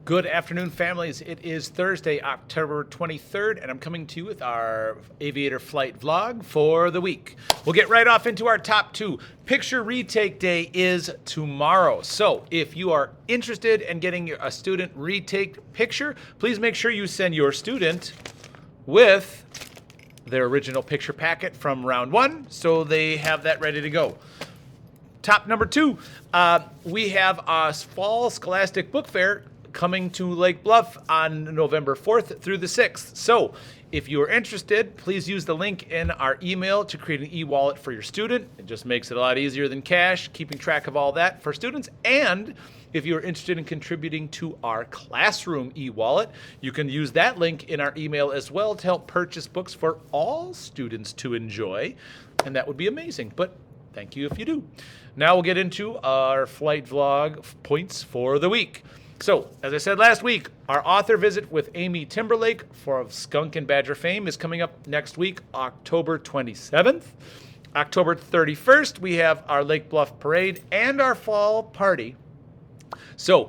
Good afternoon, families. It is Thursday, October 23rd, and I'm coming to you with our Aviator flight vlog for the week. We'll get right off into our top two. Picture retake day is tomorrow. So if you are interested in getting a student retake picture, please make sure you send your student with their original picture packet from round one so they have that ready to go. Top number two, we have a fall Scholastic book fair coming to Lake Bluff on November 4th through the 6th. So if you are interested, please use the link in our email to create an e-wallet for your student. It just makes it a lot easier than cash, keeping track of all that for students. And if you're interested in contributing to our classroom e-wallet, you can use that link in our email as well to help purchase books for all students to enjoy. And that would be amazing. But thank you if you do. Now we'll get into our flight vlog points for the week. So, as I said last week, our author visit with Amy Timberlake for Skunk and Badger fame is coming up next week, October 27th. October 31st, we have our Lake Bluff Parade and our fall party. So,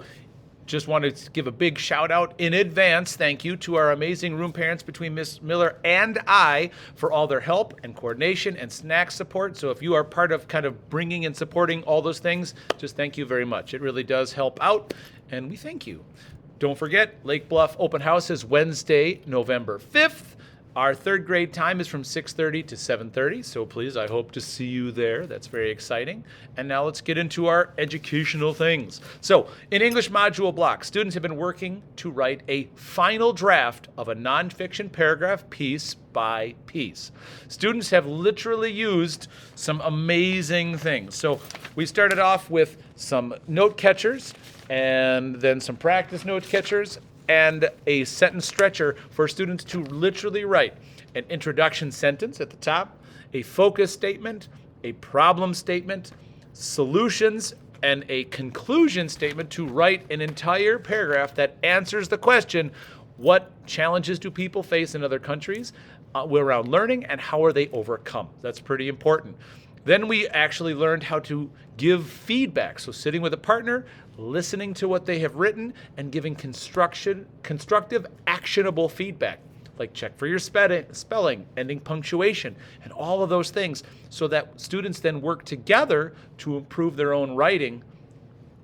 just wanted to give a big shout out in advance. Thank you to our amazing room parents between Miss Miller and I for all their help and coordination and snack support. So if you are part of kind of bringing and supporting all those things, just thank you very much. It really does help out, and we thank you. Don't forget, Lake Bluff Open House is Wednesday, November 5th. Our third grade time is from 6:30 to 7:30, so please, I hope to see you there. That's very exciting. And now let's get into our educational things. So, in English module block, students have been working to write a final draft of a nonfiction paragraph piece by piece. Students have literally used some amazing things. So, we started off with some note catchers, and then some practice note catchers, and a sentence stretcher for students to literally write an introduction sentence at the top, a focus statement, a problem statement, solutions, and a conclusion statement to write an entire paragraph that answers the question, what challenges do people face in other countries around learning, and how are they overcome? That's pretty important. Then we actually learned how to give feedback. So sitting with a partner, listening to what they have written, and giving constructive, actionable feedback, like check for your spelling, ending punctuation, and all of those things, so that students then work together to improve their own writing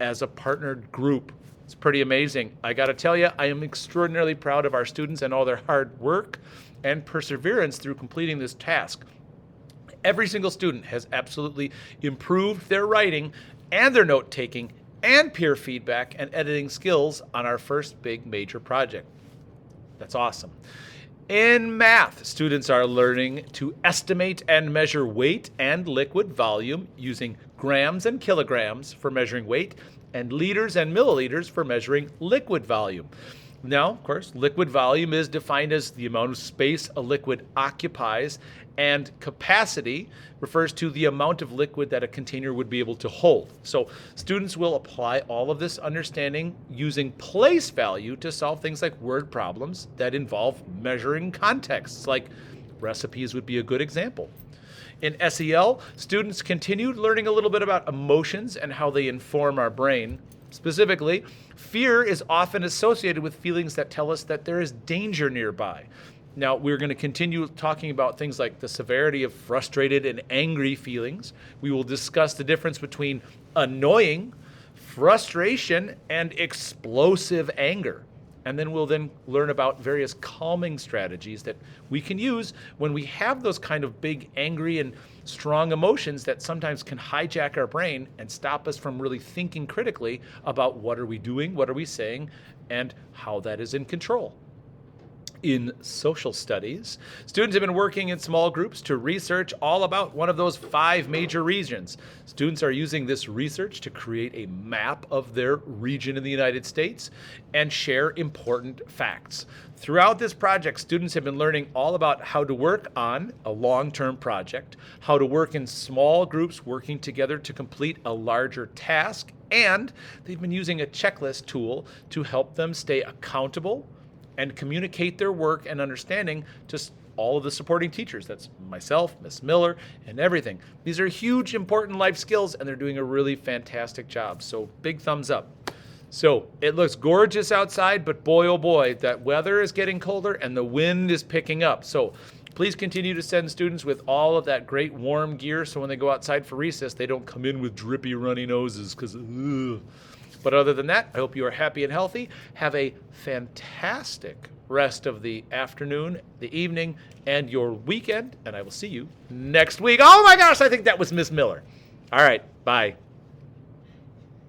as a partnered group. It's pretty amazing. I got to tell you, I am extraordinarily proud of our students and all their hard work and perseverance through completing this task. Every single student has absolutely improved their writing and their note-taking and peer feedback and editing skills on our first big major project. That's awesome. In math, students are learning to estimate and measure weight and liquid volume using grams and kilograms for measuring weight and liters and milliliters for measuring liquid volume. Now, of course, liquid volume is defined as the amount of space a liquid occupies, and capacity refers to the amount of liquid that a container would be able to hold. So students will apply all of this understanding using place value to solve things like word problems that involve measuring contexts, like recipes would be a good example. In SEL, students continued learning a little bit about emotions and how they inform our brain. Specifically, fear is often associated with feelings that tell us that there is danger nearby. Now, we're going to continue talking about things like the severity of frustrated and angry feelings. We will discuss the difference between annoying, frustration, and explosive anger. And then we'll learn about various calming strategies that we can use when we have those kind of big, angry, and strong emotions that sometimes can hijack our brain and stop us from really thinking critically about what are we doing, what are we saying, and how that is in control. In social studies, students have been working in small groups to research all about one of those 5 major regions. Students are using this research to create a map of their region in the United States and share important facts. Throughout this project, students have been learning all about how to work on a long-term project, how to work in small groups working together to complete a larger task, and they've been using a checklist tool to help them stay accountable and communicate their work and understanding to all of the supporting teachers. That's myself, Miss Miller, and everything. These are huge, important life skills, and they're doing a really fantastic job. So big thumbs up. So it looks gorgeous outside, but boy, oh boy, that weather is getting colder and the wind is picking up. So please continue to send students with all of that great warm gear so when they go outside for recess, they don't come in with drippy, runny noses because, But other than that, I hope you are happy and healthy. Have a fantastic rest of the afternoon, the evening, and your weekend, and I will see you next week. Oh my gosh, I think that was Miss Miller. All right, bye.